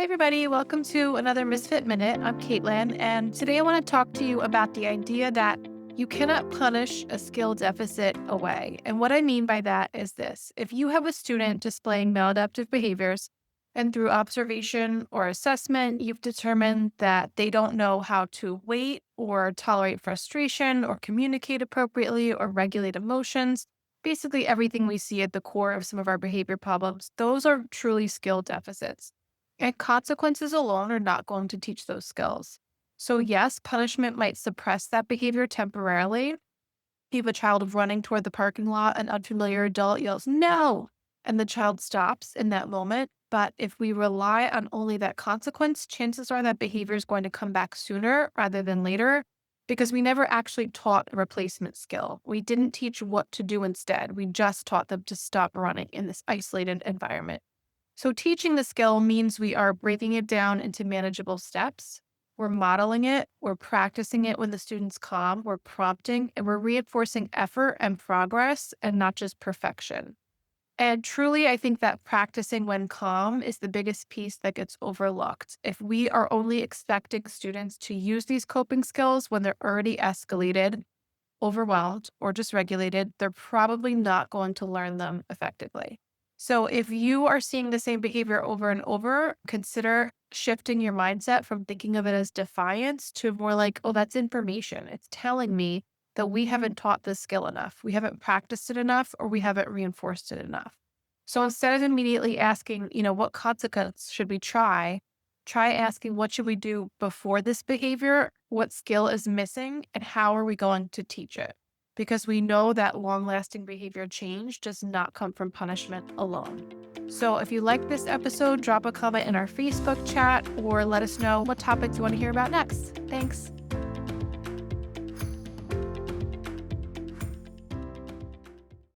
everybody, welcome to another Misfit Minute. I'm Caitlin, and today I want to talk to you about the idea that you cannot punish a skill deficit away. And what I mean by that is this. If you have a student displaying maladaptive behaviors, and through observation or assessment, you've determined that they don't know how to wait or tolerate frustration or communicate appropriately or regulate emotions, basically everything we see at the core of some of our behavior problems, those are truly skill deficits. And consequences alone are not going to teach those skills. So, yes, punishment might suppress that behavior temporarily. You have a child running toward the parking lot, an unfamiliar adult yells, no, and the child stops in that moment. But if we rely on only that consequence, chances are that behavior is going to come back sooner rather than later because we never actually taught a replacement skill. We didn't teach what to do instead. We just taught them to stop running in this isolated environment. So teaching the skill means we are breaking it down into manageable steps. We're modeling it, we're practicing it when the student's calm, we're prompting, and we're reinforcing effort and progress and not just perfection. And truly, I think that practicing when calm is the biggest piece that gets overlooked. If we are only expecting students to use these coping skills when they're already escalated, overwhelmed, or dysregulated, they're probably not going to learn them effectively. So if you are seeing the same behavior over and over, consider shifting your mindset from thinking of it as defiance to more like, oh, that's information. It's telling me that we haven't taught this skill enough. We haven't practiced it enough, or we haven't reinforced it enough. So instead of immediately asking, what consequence should we try asking what should we do before this behavior, what skill is missing, and how are we going to teach it? Because we know that long-lasting behavior change does not come from punishment alone. So if you like this episode, drop a comment in our Facebook chat or let us know what topics you want to hear about next. Thanks.